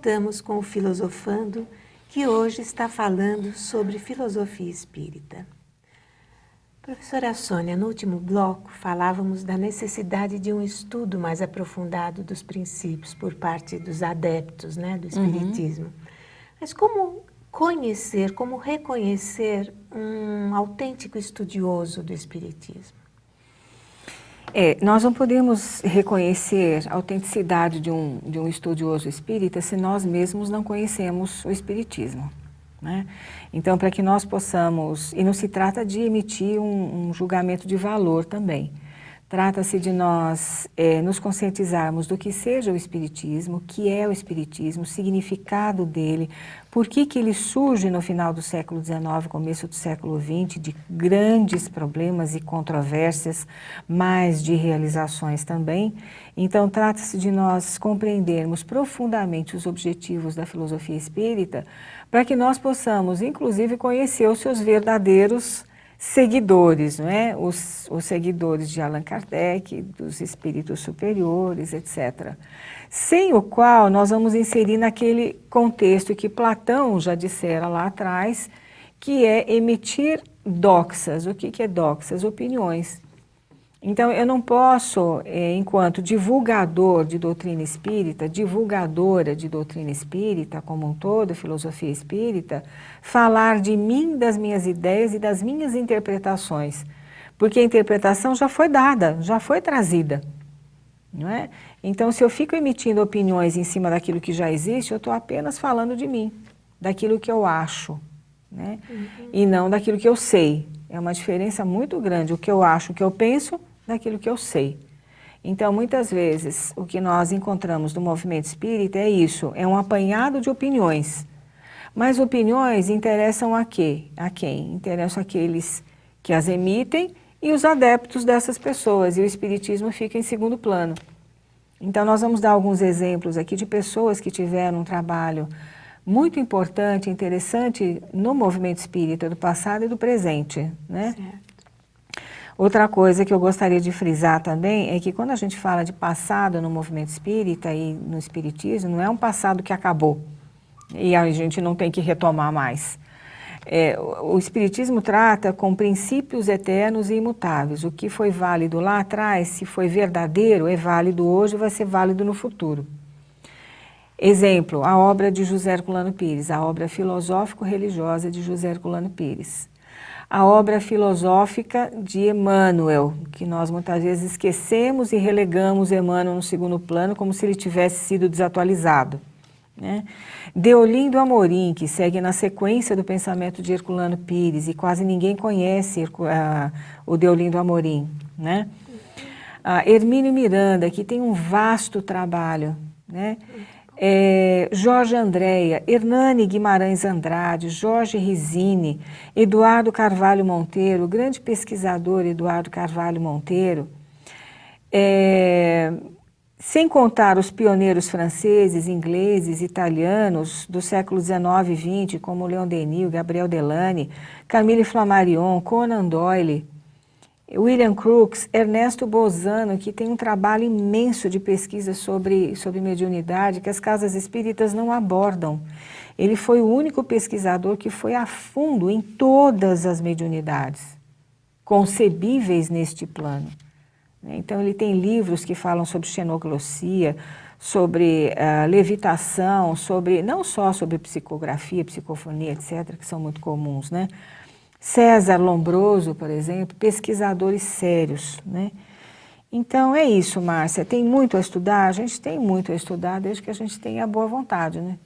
voltamos com o Filosofando, que hoje está falando sobre filosofia espírita. Professora Sônia, no último bloco falávamos da necessidade de um estudo mais aprofundado dos princípios por parte dos adeptos, né, do espiritismo. Mas como conhecer, como reconhecer um autêntico estudioso do espiritismo? Nós não podemos reconhecer a autenticidade de um estudioso espírita se nós mesmos não conhecemos o espiritismo, né? Então, para que nós possamos, e não se trata de emitir um julgamento de valor também, trata-se de nós nos conscientizarmos do que seja o espiritismo, o que é o espiritismo, o significado dele, por que ele surge no final do século XIX, começo do século XX, de grandes problemas e controvérsias, mas de realizações também. Então, trata-se de nós compreendermos profundamente os objetivos da filosofia espírita, para que nós possamos, inclusive, conhecer os seus verdadeiros seguidores, não é? Os seguidores de Allan Kardec, dos espíritos superiores, etc. Sem o qual nós vamos inserir naquele contexto que Platão já dissera lá atrás, que é emitir doxas. O que é doxas? Opiniões. Então, eu não posso, enquanto divulgador de doutrina espírita, divulgadora de doutrina espírita como um todo, filosofia espírita, falar de mim, das minhas ideias e das minhas interpretações. Porque a interpretação já foi dada, já foi trazida, não é? Então, se eu fico emitindo opiniões em cima daquilo que já existe, eu estou apenas falando de mim, daquilo que eu acho, né? E não daquilo que eu sei. É uma diferença muito grande, o que eu acho, o que eu penso, daquilo que eu sei. Então, muitas vezes, o que nós encontramos no movimento espírita é isso, é um apanhado de opiniões. Mas opiniões interessam a quê? A quem? Interessam aqueles que as emitem e os adeptos dessas pessoas, e o espiritismo fica em segundo plano. Então, nós vamos dar alguns exemplos aqui de pessoas que tiveram um trabalho muito importante, interessante no movimento espírita do passado e do presente, né? Certo. Outra coisa que eu gostaria de frisar também é que quando a gente fala de passado no movimento espírita e no espiritismo, não é um passado que acabou e a gente não tem que retomar mais. O espiritismo trata com princípios eternos e imutáveis. O que foi válido lá atrás, se foi verdadeiro, é válido hoje e vai ser válido no futuro. Exemplo, a obra de José Herculano Pires, a obra filosófico-religiosa de José Herculano Pires. A obra filosófica de Emmanuel, que nós muitas vezes esquecemos e relegamos Emmanuel no segundo plano como se ele tivesse sido desatualizado, né? Deolindo Amorim, que segue na sequência do pensamento de Herculano Pires, e quase ninguém conhece o Deolindo Amorim, né? Hermínio Miranda, que tem um vasto trabalho, né? Jorge Andréa, Hernani Guimarães Andrade, Jorge Rizzini, Eduardo Carvalho Monteiro, o grande pesquisador Eduardo Carvalho Monteiro, sem contar os pioneiros franceses, ingleses, italianos do século XIX e XX, como Leon Denis, Gabriel Delany, Camille Flammarion, Conan Doyle, William Crookes, Ernesto Bozano, que tem um trabalho imenso de pesquisa sobre mediunidade que as casas espíritas não abordam. Ele foi o único pesquisador que foi a fundo em todas as mediunidades concebíveis neste plano. Então, ele tem livros que falam sobre xenoglossia, sobre levitação, não só sobre psicografia, psicofonia, etc., que são muito comuns, né? César Lombroso, por exemplo, pesquisadores sérios, né? Então, é isso, Márcia. Tem muito a estudar? A gente tem muito a estudar, desde que a gente tenha boa vontade, né?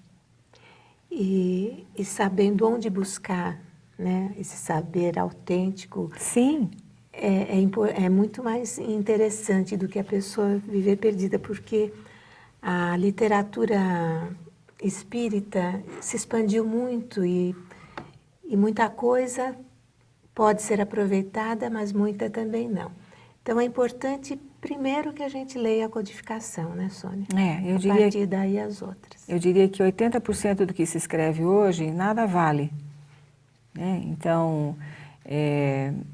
E sabendo onde buscar, né, esse saber autêntico. Sim. É muito mais interessante do que a pessoa viver perdida, porque a literatura espírita se expandiu muito e muita coisa pode ser aproveitada, mas muita também não. Então, é importante, primeiro, que a gente leia a codificação, né, Sônia? A partir daí as outras. Eu diria que 80% do que se escreve hoje, nada vale, né? Então,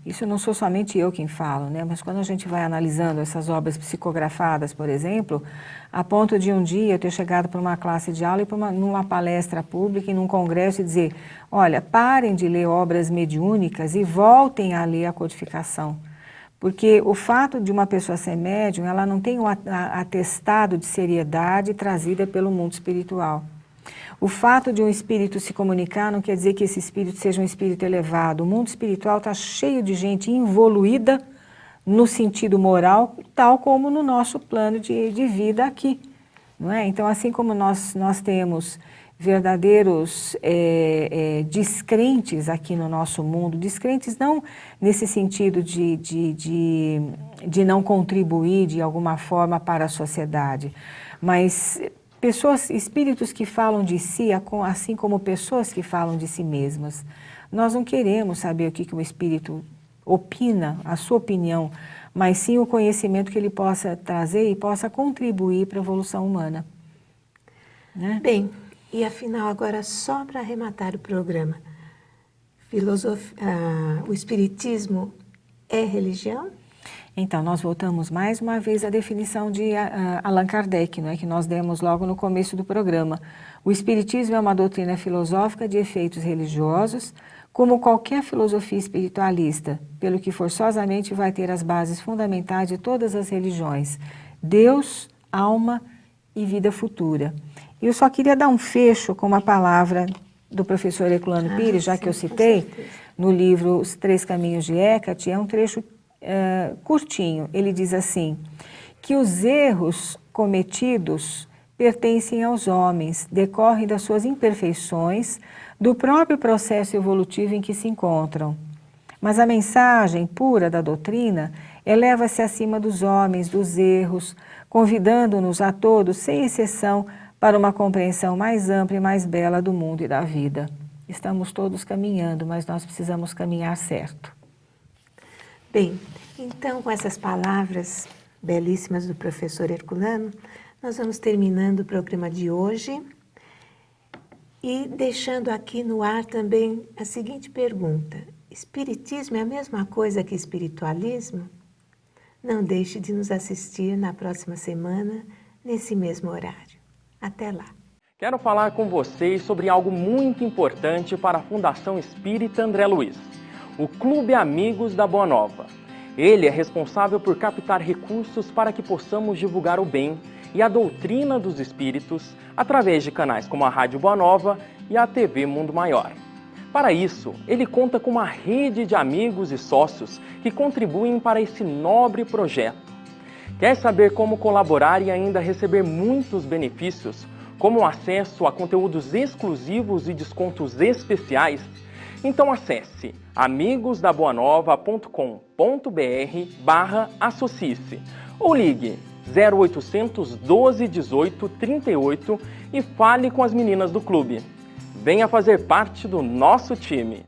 Isso não sou somente eu quem falo, né? Mas quando a gente vai analisando essas obras psicografadas, por exemplo, a ponto de um dia eu ter chegado para uma classe de aula e numa palestra pública e num congresso e dizer, olha, parem de ler obras mediúnicas e voltem a ler a codificação. Porque o fato de uma pessoa ser médium, ela não tem um atestado de seriedade trazida pelo mundo espiritual. O fato de um espírito se comunicar não quer dizer que esse espírito seja um espírito elevado. O mundo espiritual está cheio de gente involuída no sentido moral, tal como no nosso plano de vida aqui. Não é? Então, assim como nós temos verdadeiros descrentes aqui no nosso mundo, descrentes não nesse sentido de não contribuir de alguma forma para a sociedade, mas pessoas, espíritos que falam de si, assim como pessoas que falam de si mesmas. Nós não queremos saber o que o espírito opina, a sua opinião, mas sim o conhecimento que ele possa trazer e possa contribuir para a evolução humana. Né? Bem, e afinal agora só para arrematar o programa, o espiritismo é religião? Então, nós voltamos mais uma vez à definição de Allan Kardec, não é, que nós demos logo no começo do programa. O espiritismo é uma doutrina filosófica de efeitos religiosos, como qualquer filosofia espiritualista, pelo que forçosamente vai ter as bases fundamentais de todas as religiões: Deus, alma e vida futura. E eu só queria dar um fecho com uma palavra do professor Herculano Pires, já que eu citei, no livro Os Três Caminhos de Hecate, é um trecho curtinho. Ele diz assim, que os erros cometidos pertencem aos homens, decorrem das suas imperfeições, do próprio processo evolutivo em que se encontram. Mas a mensagem pura da doutrina eleva-se acima dos homens, dos erros, convidando-nos a todos, sem exceção, para uma compreensão mais ampla e mais bela do mundo e da vida. Estamos todos caminhando, mas nós precisamos caminhar certo. Bem, então com essas palavras belíssimas do professor Herculano, nós vamos terminando o programa de hoje e deixando aqui no ar também a seguinte pergunta: espiritismo é a mesma coisa que espiritualismo? Não deixe de nos assistir na próxima semana, nesse mesmo horário. Até lá. Quero falar com vocês sobre algo muito importante para a Fundação Espírita André Luiz, o Clube Amigos da Boa Nova. Ele é responsável por captar recursos para que possamos divulgar o bem e a doutrina dos espíritos através de canais como a Rádio Boa Nova e a TV Mundo Maior. Para isso, ele conta com uma rede de amigos e sócios que contribuem para esse nobre projeto. Quer saber como colaborar e ainda receber muitos benefícios, como acesso a conteúdos exclusivos e descontos especiais? Então acesse amigosdaboanova.com.br/associe-se ou ligue 0800 12 18 38 e fale com as meninas do clube. Venha fazer parte do nosso time!